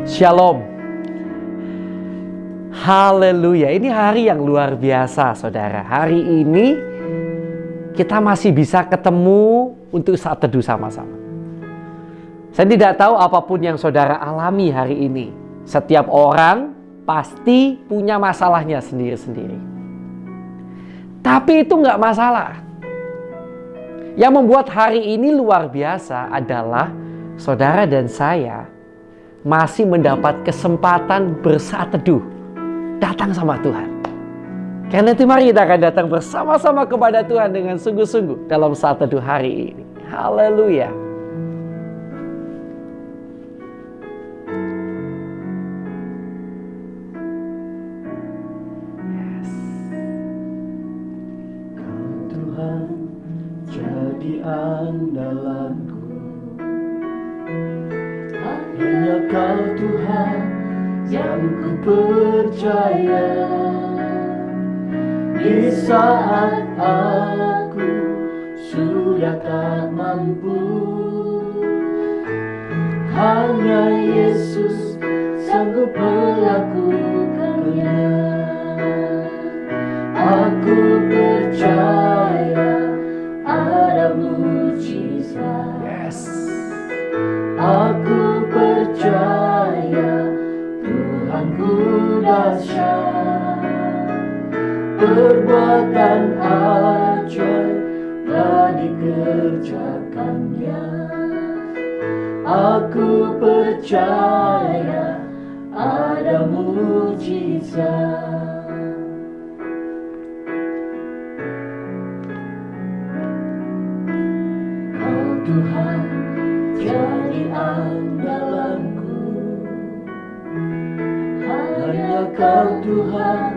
Shalom. Haleluya. Ini hari yang luar biasa, saudara. Hari ini kita masih bisa ketemu untuk saat teduh sama-sama. Saya tidak tahu apapun yang saudara alami hari ini. Setiap orang pasti punya masalahnya sendiri-sendiri. Tapi itu nggak masalah. Yang membuat hari ini luar biasa adalah saudara dan saya masih mendapat kesempatan bersaat teduh datang sama Tuhan. Karena itu mari kita akan datang bersama-sama kepada Tuhan dengan sungguh-sungguh dalam saat teduh hari ini. Haleluya. Yes. Kau Tuhan jadi andalanku. Hanya Kau Tuhan yang ku percaya. Di saat aku sudah tak mampu, hanya Yesus sanggup melakukannya. Aku percaya ada mujizat. Yes. Aku percaya Tuhanku dahsyat. Perbuatan ajaib telah dikerjakannya. Aku percaya ada mujizat. Kau Tuhan jadi andalanku. Hanya Kau Tuhan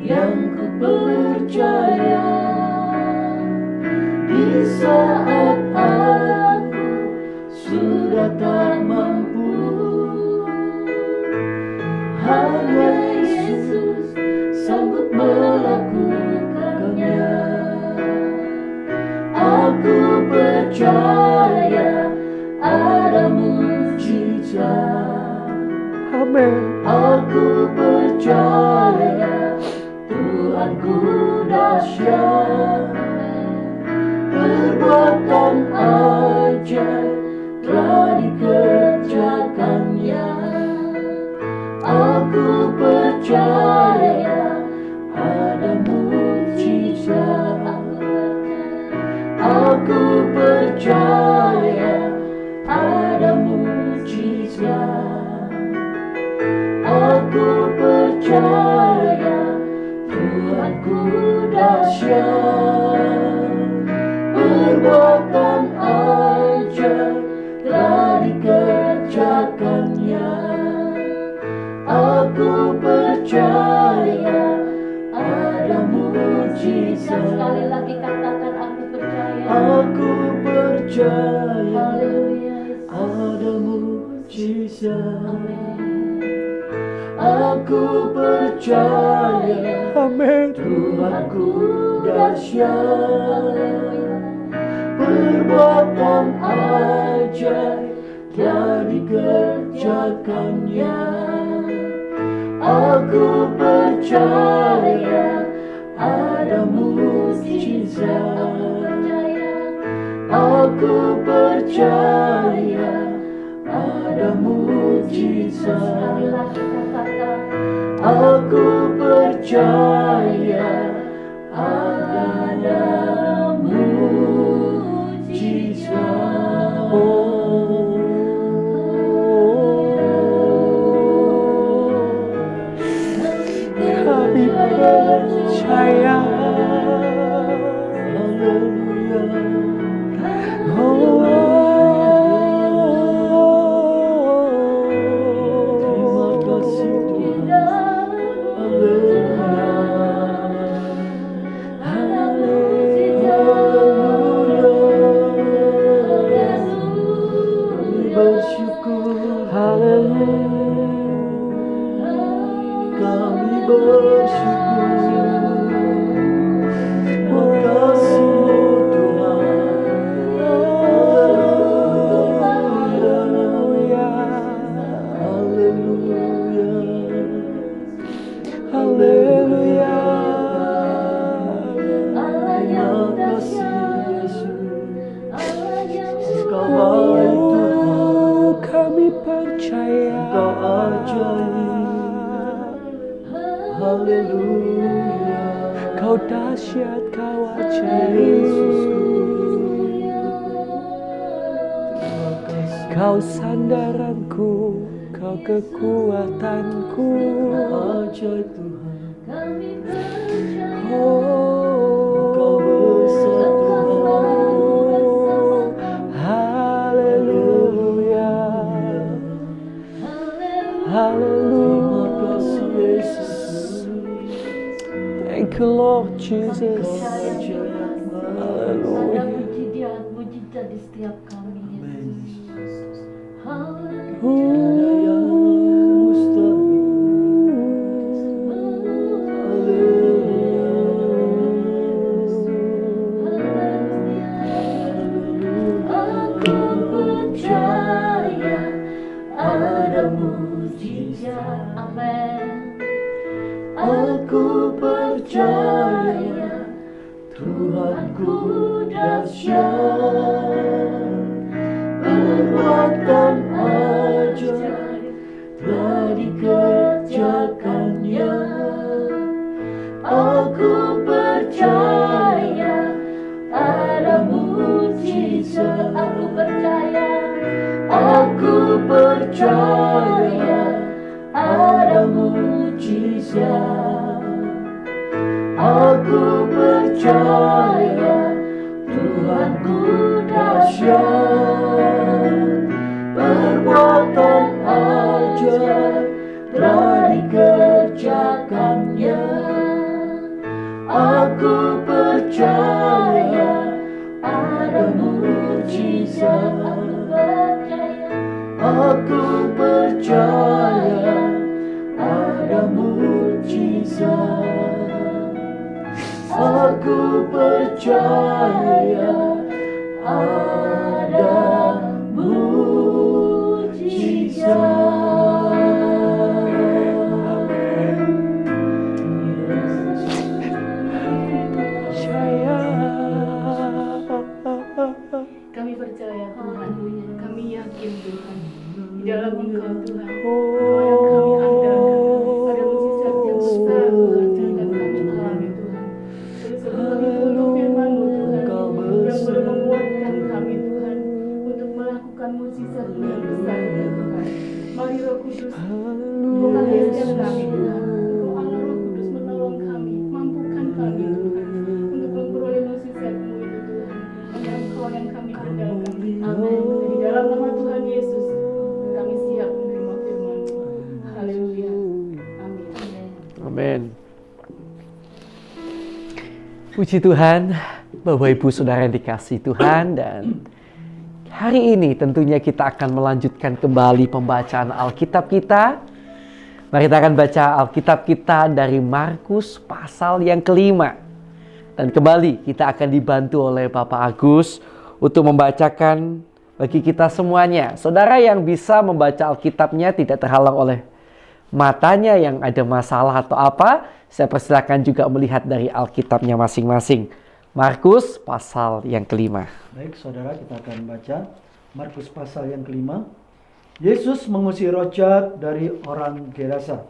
yang ku percaya. Di saat aku sudah tak mampu, hanya Yesus sanggup melakukannya. Aku percaya ada mujizat. Amin. Aku percaya Tuhanku dahsyat. Perbuatan ajaib telah dikerjakannya. Aku percaya ada mujizat. Aku percaya ada mujizat. Aku percaya Tuhanku dahsyat. Perbuatan ajaib telah dikerjakannya. Aku percaya ada mujizat. Sekali lagi katakan aku percaya. Aku percaya Haleluya. ada mujizat. Amin. Aku percaya Amin. Tuhanku dahsyat. Perbuatan ajaib telah dikerjakannya. Aku percaya ada mujizat. Aku percaya ada mujizat. Aku percaya ada mujizat. Kami percaya. Haleluya. Oh. Terima kasih Tuhan. Haleluya. Haleluya. kami percaya. Engkau ajaib. Haleluya. Kau dahsyat, kau ajaib. Yesusku. Terima kasih. Kau sandaranku, kau kekuatanku. Ajaib Tuhan. Kami percaya. Engkau besar Tuhan. Haleluya. Terima Haleluya. kasih Yesus. Thank you Lord Jesus. Percaya Haleluya. ada mujizat di setiap kami, Yesus. Haleluya. Tiada yang mustahil. Aku percaya ada mujizat. Amin. Aku percaya Tuhanku dahsyat, perbuatan ajaib telah dikerjakannya. Aku percaya ada mujizat. Aku percaya. Aku percaya ada mujizat. Aku percaya Tuhanku dahsyat, perbuatan ajaib telah dikerjakannya. Aku percaya ada mujizat. Aku percaya ada mujizat. Aku percaya ada Kami percaya Tuhan, kami yakin Tuhan, di dalam Engkau Tuhan, Engkau yang kami andalkan, ada mujizat yang besar mengerjakan kami alami Tuhan. Jadi sebelum itu untuk firman-Mu Tuhan, yang boleh menguatkan kami Tuhan, untuk melakukan mujizat yang besar itu Tuhan. Mari Roh Kudus, bukan setiap kami Tuhan, Engkau Allah Roh Kudus menolong kami, mampukan kami Tuhan, untuk memperoleh mujizat-Mu itu Tuhan. Hanya Engkau yang kami andalkan. Amin. Di dalam nama Tuhan Yesus, kami siap menerima firman-Mu. Haleluya. Amin. Amin. Puji Tuhan, Bapak Ibu Saudara yang dikasihi Tuhan, dan hari ini tentunya kita akan melanjutkan kembali pembacaan Alkitab kita. Mari kita akan baca Alkitab kita dari Markus pasal yang kelima. Dan kembali kita akan dibantu oleh Bapak Agus untuk membacakan bagi kita semuanya. Saudara yang bisa membaca Alkitabnya tidak terhalang oleh matanya yang ada masalah atau apa, saya persilakan juga melihat dari Alkitabnya masing-masing. Markus pasal yang kelima. Baik saudara, kita akan baca Markus pasal yang kelima. Yesus mengusir roh jahat dari orang Gerasa.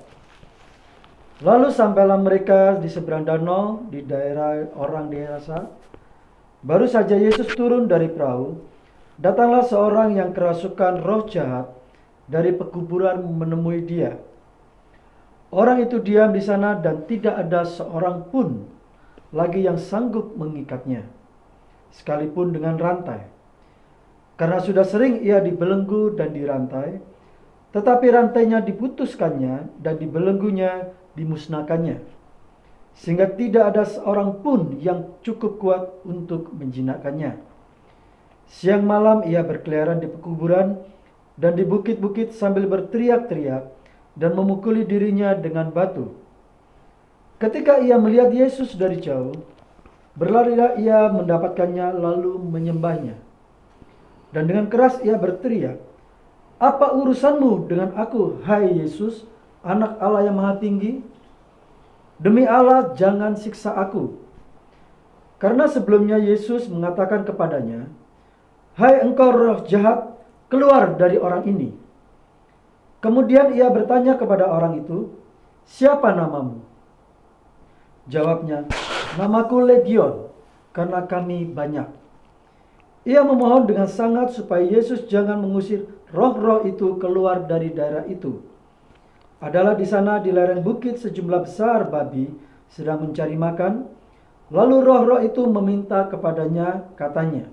Lalu sampailah mereka di seberang danau di daerah orang Gerasa. Baru saja Yesus turun dari perahu, datanglah seorang yang kerasukan roh jahat dari pekuburan menemui dia. Orang itu diam di sana dan tidak ada seorang pun lagi yang sanggup mengikatnya, sekalipun dengan rantai. Karena sudah sering ia dibelenggu dan dirantai, tetapi rantainya diputuskannya dan dibelenggunya dimusnahkannya, sehingga tidak ada seorang pun yang cukup kuat untuk menjinakkannya. Siang malam ia berkeliaran di pekuburan dan di bukit-bukit sambil berteriak-teriak dan memukuli dirinya dengan batu. Ketika ia melihat Yesus dari jauh, berlarilah ia mendapatkannya lalu menyembahnya. Dan dengan keras ia berteriak, "Apa urusanmu dengan aku, hai Yesus, Anak Allah yang Maha Tinggi? Demi Allah, jangan siksa aku." Karena sebelumnya Yesus mengatakan kepadanya, "Hai engkau roh jahat, keluar dari orang ini." Kemudian ia bertanya kepada orang itu, "Siapa namamu?" Jawabnya, "Namaku Legion, karena kami banyak." Ia memohon dengan sangat supaya Yesus jangan mengusir roh-roh itu keluar dari daerah itu. Adalah di sana di lereng bukit sejumlah besar babi sedang mencari makan. Lalu roh-roh itu meminta kepadanya, katanya,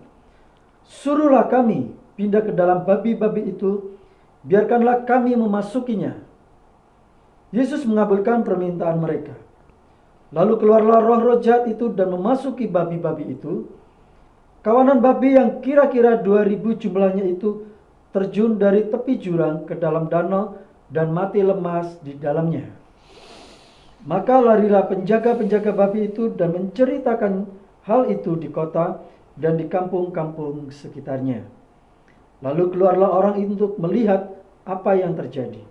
"Suruhlah kami pindah ke dalam babi-babi itu, biarkanlah kami memasukinya." Yesus mengabulkan permintaan mereka. Lalu keluarlah roh-roh jahat itu dan memasuki babi-babi itu. Kawanan babi yang kira-kira 2.000 jumlahnya itu terjun dari tepi jurang ke dalam danau dan mati lemas di dalamnya. Maka larilah penjaga-penjaga babi itu dan menceritakan hal itu di kota dan di kampung-kampung sekitarnya. Lalu keluarlah orang itu untuk melihat apa yang terjadi.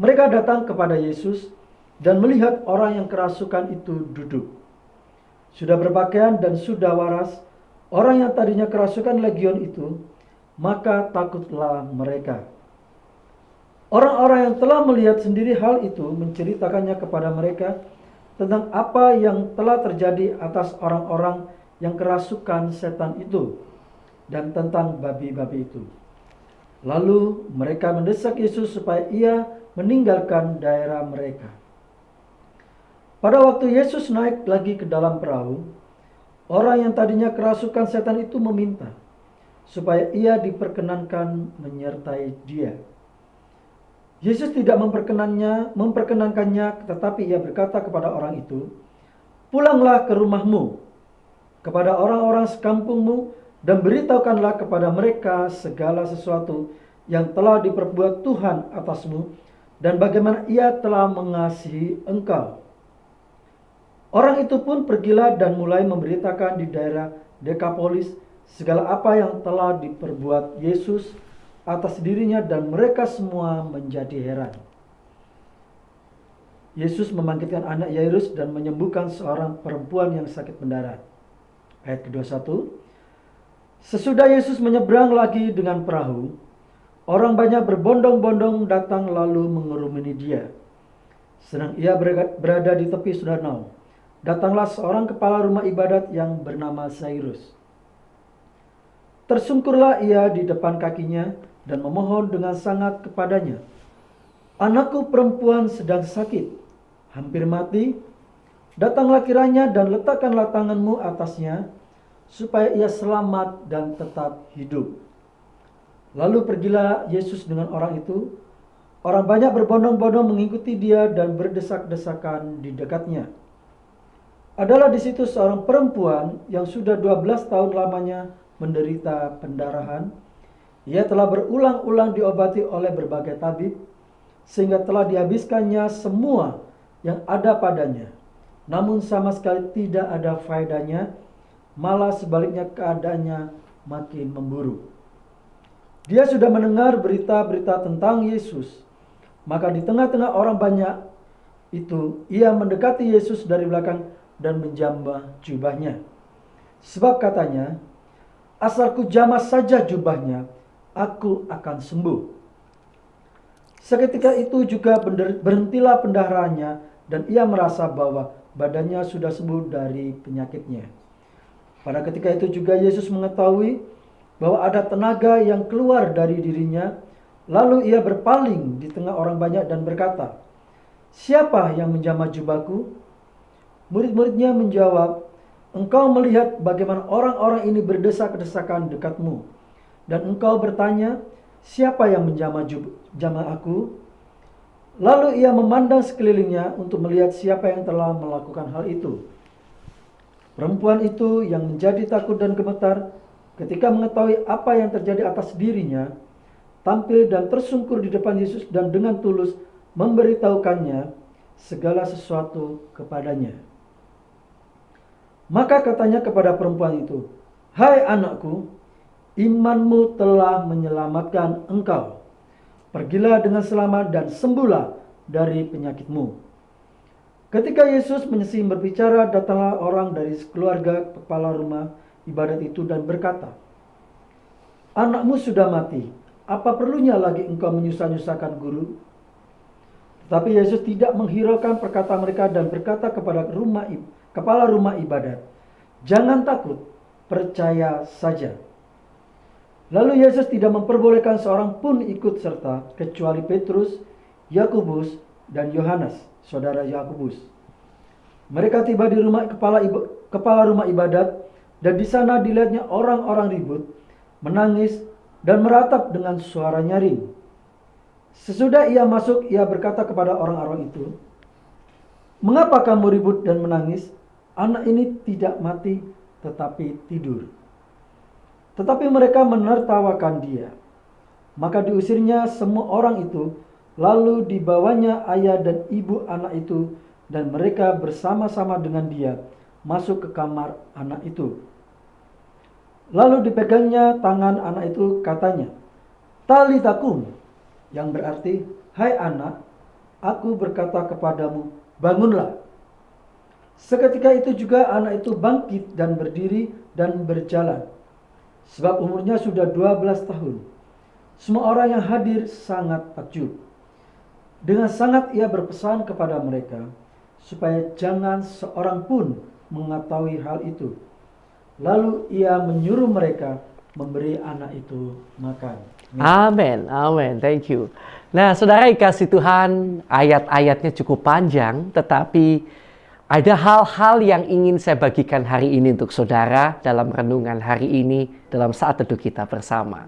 Mereka datang kepada Yesus dan melihat orang yang kerasukan itu duduk. Sudah berpakaian dan sudah waras, orang yang tadinya kerasukan legion itu, maka takutlah mereka. Orang-orang yang telah melihat sendiri hal itu menceritakannya kepada mereka tentang apa yang telah terjadi atas orang-orang yang kerasukan setan itu dan tentang babi-babi itu. Lalu mereka mendesak Yesus supaya ia meninggalkan daerah mereka. Pada waktu Yesus naik lagi ke dalam perahu, orang yang tadinya kerasukan setan itu meminta supaya ia diperkenankan menyertai dia. Yesus tidak memperkenankannya, tetapi ia berkata kepada orang itu, "Pulanglah ke rumahmu, kepada orang-orang sekampungmu, dan beritahukanlah kepada mereka segala sesuatu yang telah diperbuat Tuhan atasmu, dan bagaimana ia telah mengasihi engkau." Orang itu pun pergilah dan mulai memberitakan di daerah Dekapolis segala apa yang telah diperbuat Yesus atas dirinya, dan mereka semua menjadi heran. Yesus membangkitkan anak Yairus dan menyembuhkan seorang perempuan yang sakit mendarat. Ayat ke-21. Sesudah Yesus menyeberang lagi dengan perahu, orang banyak berbondong-bondong datang lalu mengerumuni dia. Sedang ia berada di tepi danau, datanglah seorang kepala rumah ibadat yang bernama Zairus. Tersungkurlah ia di depan kakinya dan memohon dengan sangat kepadanya, "Anakku perempuan sedang sakit, hampir mati. Datanglah kiranya dan letakkanlah tanganmu atasnya, supaya ia selamat dan tetap hidup." Lalu pergilah Yesus dengan orang itu. Orang banyak berbondong-bondong mengikuti dia dan berdesak-desakan di dekatnya. Adalah di situ seorang perempuan yang sudah 12 tahun lamanya menderita pendarahan. Ia telah berulang-ulang diobati oleh berbagai tabib, sehingga telah dihabiskannya semua yang ada padanya. Namun sama sekali tidak ada faedahnya, malah sebaliknya keadaannya makin memburuk. Dia sudah mendengar berita-berita tentang Yesus. Maka di tengah-tengah orang banyak itu, ia mendekati Yesus dari belakang dan menjambah jubahnya. Sebab katanya, "Asal ku jamah saja jubahnya, aku akan sembuh." Seketika itu juga berhentilah pendarahannya, dan ia merasa bahwa badannya sudah sembuh dari penyakitnya. Pada ketika itu juga Yesus mengetahui bahwa ada tenaga yang keluar dari dirinya. Lalu ia berpaling di tengah orang banyak dan berkata, "Siapa yang menjamah jubahku?" Murid-muridnya menjawab, "Engkau melihat bagaimana orang-orang ini berdesak-desakan dekatmu, dan engkau bertanya, siapa yang menjamah aku?" Lalu ia memandang sekelilingnya untuk melihat siapa yang telah melakukan hal itu. Perempuan itu yang menjadi takut dan gemetar ketika mengetahui apa yang terjadi atas dirinya, tampil dan tersungkur di depan Yesus dan dengan tulus memberitahukannya segala sesuatu kepadanya. Maka katanya kepada perempuan itu, "Hai anakku, imanmu telah menyelamatkan engkau. Pergilah dengan selamat dan sembuhlah dari penyakitmu." Ketika Yesus masih berbicara, datanglah orang dari keluarga kepala rumah ibadat itu dan berkata, "Anakmu sudah mati, Apa perlunya lagi engkau menyusah-nyusahkan guru? Tetapi Yesus tidak menghiraukan perkataan mereka dan berkata kepada kepala rumah ibadat, "Jangan takut, percaya saja." Lalu Yesus tidak memperbolehkan seorang pun ikut serta kecuali Petrus, Yakobus, dan Yohanes, saudara Yakobus. Mereka tiba di rumah kepala rumah ibadat, dan di sana dilihatnya orang-orang ribut, menangis, dan meratap dengan suara nyaring. Sesudah ia masuk, ia berkata kepada orang-orang itu, "Mengapa kamu ribut dan menangis? Anak ini tidak mati, tetapi tidur." Tetapi mereka menertawakan dia. Maka diusirnya semua orang itu, lalu dibawanya ayah dan ibu anak itu, dan mereka bersama-sama dengan dia masuk ke kamar anak itu. Lalu dipegangnya tangan anak itu, katanya, "Talita kum," yang berarti, "Hai anak, aku berkata kepadamu, bangunlah." Seketika itu juga anak itu bangkit dan berdiri dan berjalan. Sebab umurnya sudah 12 tahun. Semua orang yang hadir sangat takjub. Dengan sangat ia berpesan kepada mereka, supaya jangan seorang pun mengetahui hal itu. Lalu ia menyuruh mereka memberi anak itu makan. Amin, amin, thank you. Nah, saudara dikasih Tuhan, ayat-ayatnya cukup panjang, tetapi ada hal-hal yang ingin saya bagikan hari ini untuk saudara dalam renungan hari ini, dalam saat teduh kita bersama.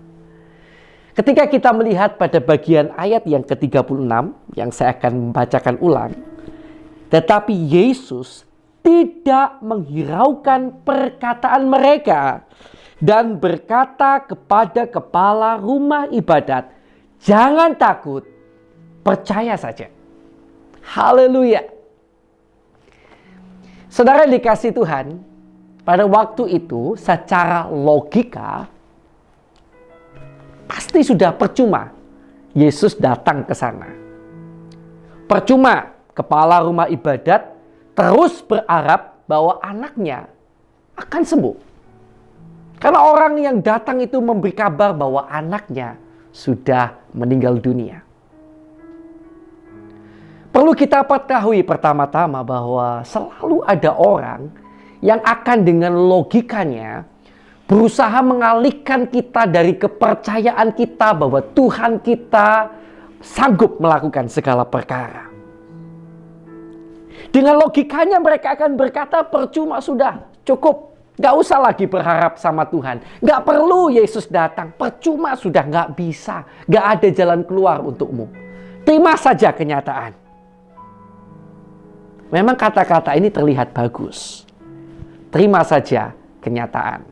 Ketika kita melihat pada bagian ayat yang ke-36, yang saya akan membacakan ulang, tetapi Yesus tidak menghiraukan perkataan mereka dan berkata kepada kepala rumah ibadat, "Jangan takut, percaya saja." Haleluya. Saudara dikasih Tuhan, pada waktu itu secara logika pasti sudah percuma Yesus datang ke sana. Percuma kepala rumah ibadat terus berharap bahwa anaknya akan sembuh. Karena orang yang datang itu memberi kabar bahwa anaknya sudah meninggal dunia. Perlu kita ketahui pertama-tama bahwa selalu ada orang yang akan dengan logikanya berusaha mengalihkan kita dari kepercayaan kita bahwa Tuhan kita sanggup melakukan segala perkara. Dengan logikanya mereka akan berkata, percuma sudah, cukup. Gak usah lagi berharap sama Tuhan. Gak perlu Yesus datang, percuma sudah, gak bisa. Gak ada jalan keluar untukmu. Terima saja kenyataan. Memang kata-kata ini terlihat bagus. Terima saja kenyataan.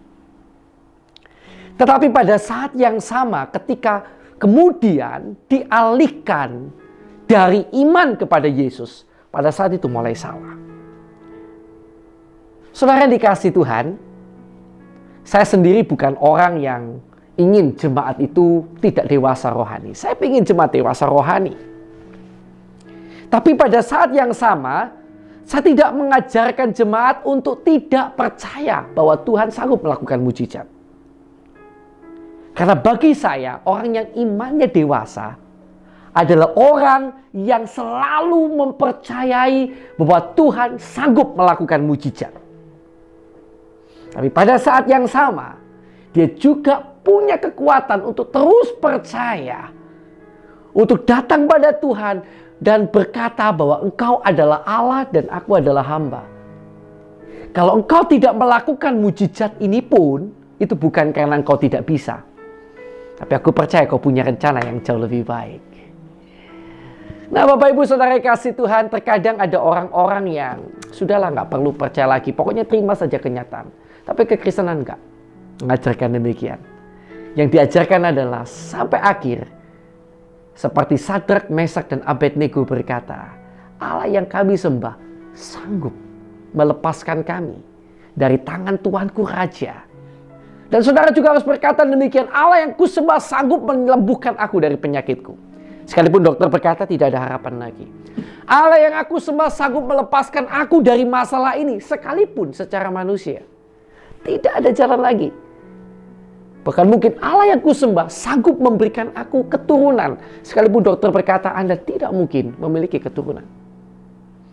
Tetapi pada saat yang sama ketika kemudian dialihkan dari iman kepada Yesus, pada saat itu mulai salah. Saudara dikasih Tuhan, saya sendiri bukan orang yang ingin jemaat itu tidak dewasa rohani. Saya ingin jemaat dewasa rohani. Tapi pada saat yang sama, saya tidak mengajarkan jemaat untuk tidak percaya bahwa Tuhan sanggup melakukan mujizat. Karena bagi saya, orang yang imannya dewasa adalah orang yang selalu mempercayai bahwa Tuhan sanggup melakukan mujizat. Tapi pada saat yang sama, dia juga punya kekuatan untuk terus percaya, untuk datang pada Tuhan dan berkata bahwa engkau adalah Allah dan aku adalah hamba. Kalau engkau tidak melakukan mujizat ini pun, itu bukan karena engkau tidak bisa. Tapi aku percaya kau punya rencana yang jauh lebih baik. Nah Bapak Ibu Saudara kasih Tuhan, terkadang ada orang-orang yang sudahlah gak perlu percaya lagi. Pokoknya terima saja kenyataan. Tapi kekristenan enggak mengajarkan demikian. Yang diajarkan adalah sampai akhir. Seperti Sadrak, Mesak, dan Abednego berkata, Allah yang kami sembah sanggup melepaskan kami dari tangan Tuanku Raja. Dan saudara juga harus berkata demikian, Allah yang kusembah sanggup menyembuhkan aku dari penyakitku. Sekalipun dokter berkata tidak ada harapan lagi. Allah yang aku sembah sanggup melepaskan aku dari masalah ini. Sekalipun secara manusia tidak ada jalan lagi. Bahkan mungkin Allah yang kusembah sanggup memberikan aku keturunan. Sekalipun dokter berkata Anda tidak mungkin memiliki keturunan.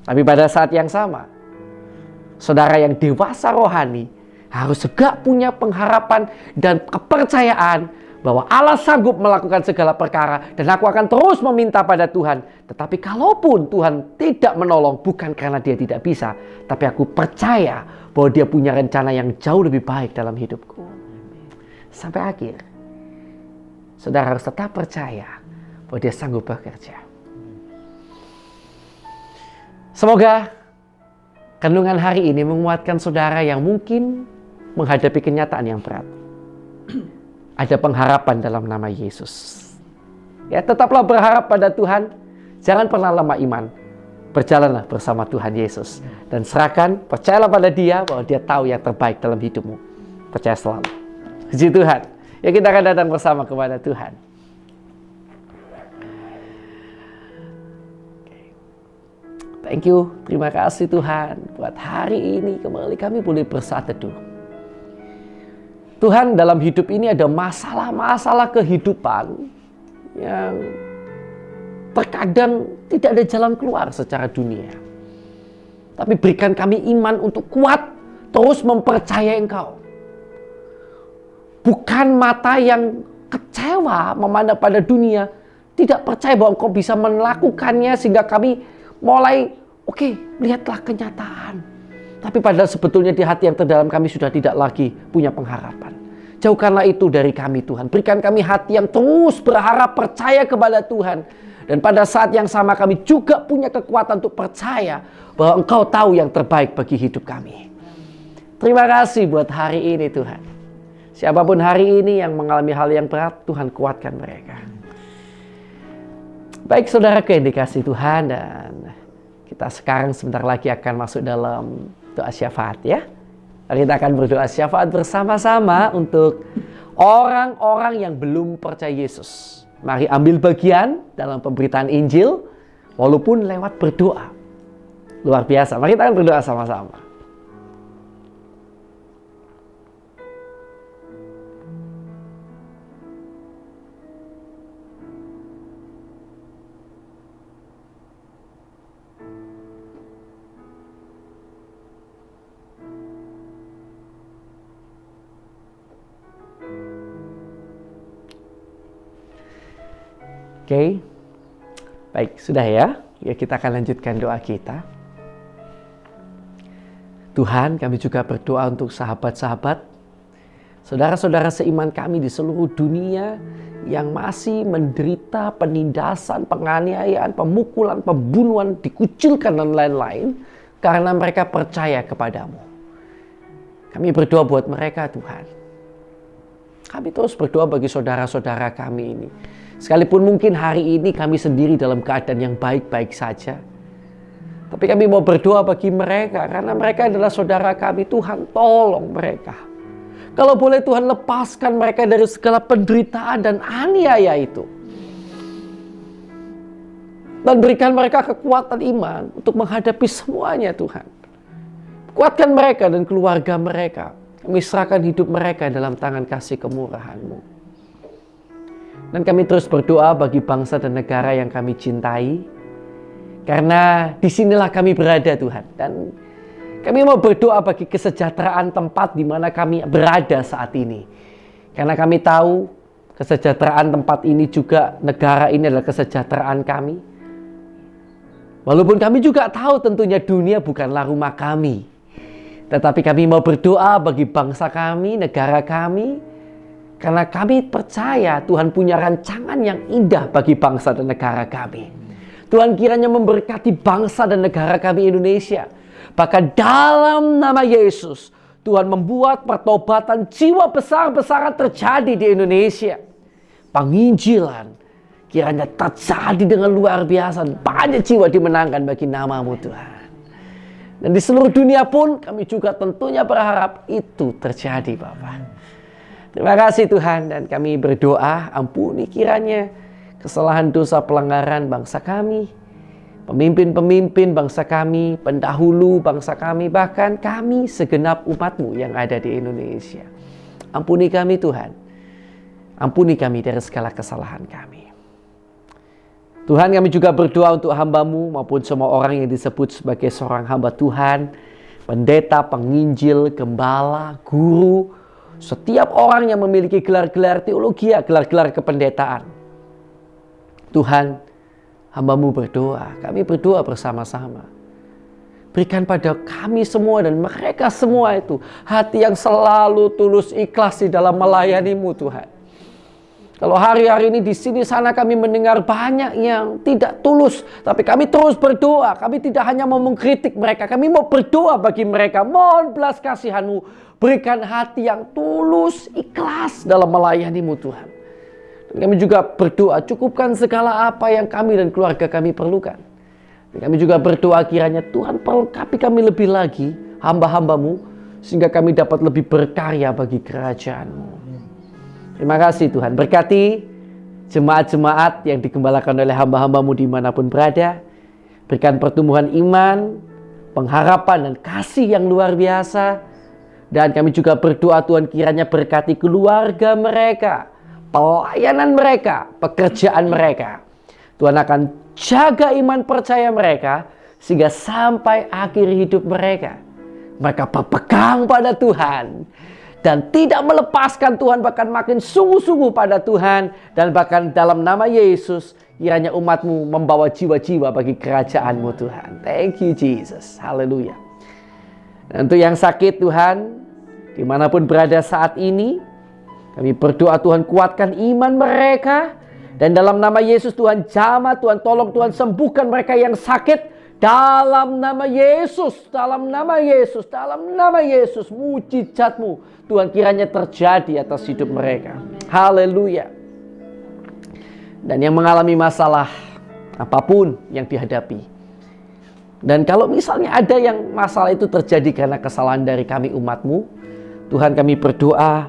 Tapi pada saat yang sama, saudara yang dewasa rohani harus juga punya pengharapan dan kepercayaan bahwa Allah sanggup melakukan segala perkara dan aku akan terus meminta pada Tuhan. Tetapi kalaupun Tuhan tidak menolong, bukan karena dia tidak bisa, tapi aku percaya bahwa dia punya rencana yang jauh lebih baik dalam hidupku. Sampai akhir, saudara harus tetap percaya bahwa dia sanggup bekerja. Semoga kandungan hari ini menguatkan saudara yang mungkin menghadapi kenyataan yang berat. Ada pengharapan dalam nama Yesus. Ya, tetaplah berharap pada Tuhan. Jangan pernah lemah iman. Berjalanlah bersama Tuhan Yesus. Dan serahkan, percayalah pada dia bahwa dia tahu yang terbaik dalam hidupmu. Percaya selalu. Puji Tuhan. Ya, kita akan datang bersama kepada Tuhan. Thank you. Terima kasih Tuhan. Buat hari ini kembali kami boleh bersaat teduh. Tuhan, dalam hidup ini ada masalah-masalah kehidupan yang terkadang tidak ada jalan keluar secara dunia. Tapi berikan kami iman untuk kuat terus mempercayai Engkau. Bukan mata yang kecewa memandang pada dunia, tidak percaya bahwa Engkau bisa melakukannya sehingga kami mulai, lihatlah kenyataan. Tapi padahal sebetulnya di hati yang terdalam kami sudah tidak lagi punya pengharapan. Jauhkanlah itu dari kami Tuhan. Berikan kami hati yang terus berharap, percaya kepada Tuhan. Dan pada saat yang sama kami juga punya kekuatan untuk percaya bahwa Engkau tahu yang terbaik bagi hidup kami. Terima kasih buat hari ini Tuhan. Siapapun hari ini yang mengalami hal yang berat, Tuhan kuatkan mereka. Baik saudaraku yang dikasihi Tuhan, dan kita sekarang sebentar lagi akan masuk dalam doa syafaat ya. Kita akan berdoa syafaat bersama-sama untuk orang-orang yang belum percaya Yesus. Mari ambil bagian dalam pemberitaan Injil walaupun lewat berdoa. Luar biasa. Mari kita akan berdoa sama-sama. Oke, baik, sudah ya. Ya, kita akan lanjutkan doa kita. Tuhan, kami juga berdoa untuk sahabat-sahabat, saudara-saudara seiman kami di seluruh dunia yang masih menderita penindasan, penganiayaan, pemukulan, pembunuhan, dikucilkan dan lain-lain karena mereka percaya kepadamu. Kami berdoa buat mereka, Tuhan. Kami terus berdoa bagi saudara-saudara kami ini. Sekalipun mungkin hari ini kami sendiri dalam keadaan yang baik-baik saja. Tapi kami mau berdoa bagi mereka karena mereka adalah saudara kami. Tuhan, tolong mereka. Kalau boleh Tuhan, lepaskan mereka dari segala penderitaan dan aniaya itu. Dan berikan mereka kekuatan iman untuk menghadapi semuanya Tuhan. Kuatkan mereka dan keluarga mereka. Kami serahkan hidup mereka dalam tangan kasih kemurahan-Mu. Dan kami terus berdoa bagi bangsa dan negara yang kami cintai. Karena disinilah kami berada Tuhan. Dan kami mau berdoa bagi kesejahteraan tempat di mana kami berada saat ini. Karena kami tahu kesejahteraan tempat ini juga, negara ini adalah kesejahteraan kami. Walaupun kami juga tahu tentunya dunia bukanlah rumah kami. Tetapi kami mau berdoa bagi bangsa kami, negara kami. Karena kami percaya Tuhan punya rancangan yang indah bagi bangsa dan negara kami. Tuhan kiranya memberkati bangsa dan negara kami Indonesia. Bahkan dalam nama Yesus, Tuhan membuat pertobatan jiwa besar-besaran terjadi di Indonesia. Penginjilan kiranya terjadi dengan luar biasa. Banyak jiwa dimenangkan bagi nama-Mu Tuhan. Dan di seluruh dunia pun kami juga tentunya berharap itu terjadi Bapak. Terima kasih Tuhan, dan kami berdoa ampuni kiranya kesalahan dosa pelanggaran bangsa kami, pemimpin-pemimpin bangsa kami, pendahulu bangsa kami, bahkan kami segenap umat-Mu yang ada di Indonesia. Ampuni kami Tuhan, Ampuni kami dari segala kesalahan kami. Tuhan, kami juga berdoa untuk hamba-Mu maupun semua orang yang disebut sebagai seorang hamba Tuhan, pendeta, penginjil, gembala, guru, setiap orang yang memiliki gelar-gelar teologi, gelar-gelar kependetaan. Tuhan, hamba-Mu berdoa, kami berdoa bersama-sama. Berikan pada kami semua dan mereka semua itu hati yang selalu tulus ikhlas di dalam melayani-Mu, Tuhan. Kalau hari-hari ini di sini sana kami mendengar banyak yang tidak tulus, tapi kami terus berdoa. Kami tidak hanya mau mengkritik mereka, kami mau berdoa bagi mereka. Mohon belas kasihan-Mu, berikan hati yang tulus, ikhlas dalam melayani-Mu, Tuhan. Dan kami juga berdoa, cukupkan segala apa yang kami dan keluarga kami perlukan. Dan kami juga berdoa kiranya Tuhan perlengkapi kami lebih lagi, hamba-hamba-Mu, sehingga kami dapat lebih berkarya bagi kerajaan-Mu. Terima kasih Tuhan, berkati jemaat-jemaat yang digembalakan oleh hamba-hamba-Mu dimanapun berada. Berikan pertumbuhan iman, pengharapan dan kasih yang luar biasa. Dan kami juga berdoa Tuhan kiranya berkati keluarga mereka, pelayanan mereka, pekerjaan mereka. Tuhan akan jaga iman percaya mereka sehingga sampai akhir hidup mereka mereka berpegang pada Tuhan. Dan tidak melepaskan Tuhan, bahkan makin sungguh-sungguh pada Tuhan. Dan bahkan dalam nama Yesus, kiranya umat-Mu membawa jiwa-jiwa bagi kerajaan-Mu Tuhan. Thank you Jesus. Haleluya. Dan untuk yang sakit Tuhan, dimanapun berada saat ini, kami berdoa Tuhan kuatkan iman mereka. Dan dalam nama Yesus Tuhan jamah, Tuhan tolong, Tuhan sembuhkan mereka yang sakit. Dalam nama Yesus, dalam nama Yesus, dalam nama Yesus, mujizat-Mu Tuhan kiranya terjadi atas hidup mereka. Haleluya. Dan yang mengalami masalah apapun yang dihadapi. Dan kalau misalnya ada yang masalah itu terjadi karena kesalahan dari kami umat-Mu, Tuhan kami berdoa,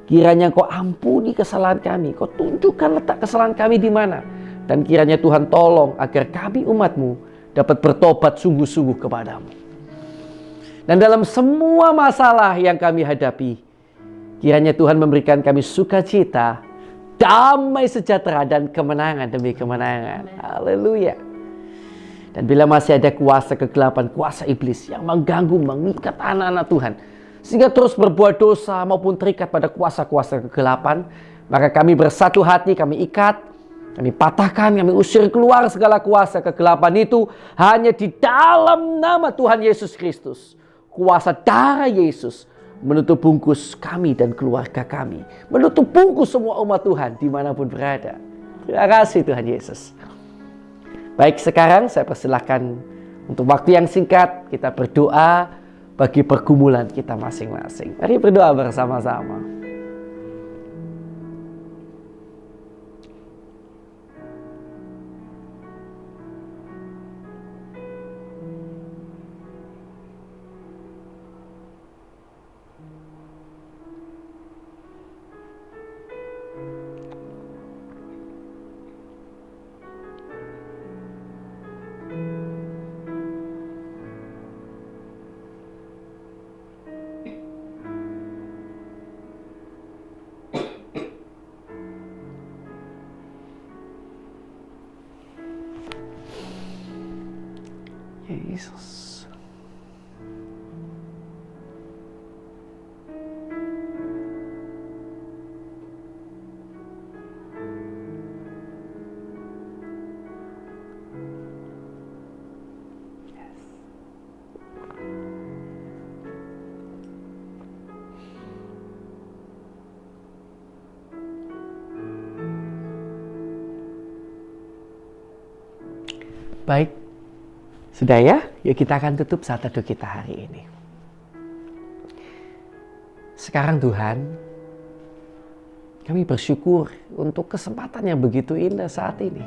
kiranya Kau ampuni kesalahan kami, Kau tunjukkan letak kesalahan kami di mana. Dan kiranya Tuhan tolong agar kami umat-Mu dapat bertobat sungguh-sungguh kepadamu. Dan dalam semua masalah yang kami hadapi, kiranya Tuhan memberikan kami sukacita, damai sejahtera dan kemenangan demi kemenangan. Haleluya. Dan bila masih ada kuasa kegelapan, kuasa iblis yang mengganggu, mengikat anak-anak Tuhan, sehingga terus berbuat dosa maupun terikat pada kuasa-kuasa kegelapan, maka kami bersatu hati, kami ikat, kami patahkan, kami usir keluar segala kuasa kegelapan itu hanya di dalam nama Tuhan Yesus Kristus. Kuasa darah Yesus menutup bungkus kami dan keluarga kami. Menutup bungkus semua umat Tuhan dimanapun berada. Terima kasih Tuhan Yesus. Baik, sekarang saya persilahkan untuk waktu yang singkat kita berdoa bagi pergumulan kita masing-masing. Mari berdoa bersama-sama. Yesus. Baik, sudah ya? Yuk kita akan tutup saat teduh kita hari ini. Sekarang Tuhan, kami bersyukur untuk kesempatan yang begitu indah saat ini.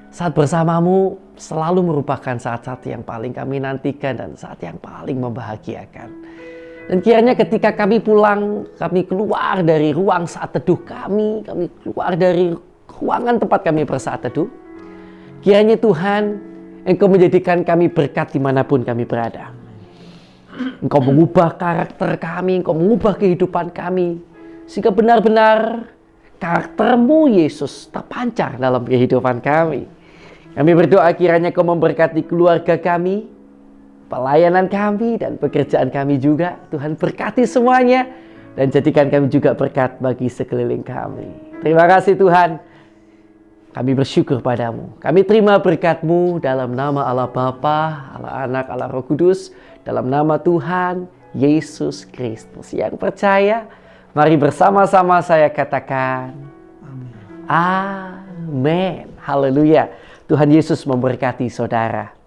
Saat bersama-Mu selalu merupakan saat-saat yang paling kami nantikan dan saat yang paling membahagiakan. Dan kiranya ketika kami pulang, kami keluar dari ruang saat teduh kami keluar dari ruangan tempat kami bersaat teduh. Kiranya Tuhan, Engkau menjadikan kami berkat dimanapun kami berada. Engkau mengubah karakter kami, Engkau mengubah kehidupan kami. Sehingga benar-benar karakter-Mu Yesus terpancar dalam kehidupan kami. Kami berdoa kiranya Kau memberkati keluarga kami, pelayanan kami, dan pekerjaan kami juga. Tuhan berkati semuanya dan jadikan kami juga berkat bagi sekeliling kami. Terima kasih Tuhan. Kami bersyukur padamu. Kami terima berkat-Mu dalam nama Allah Bapa, Allah Anak, Allah Roh Kudus, dalam nama Tuhan Yesus Kristus. Yang percaya, mari bersama-sama saya katakan, Amin. Haleluya. Tuhan Yesus memberkati saudara.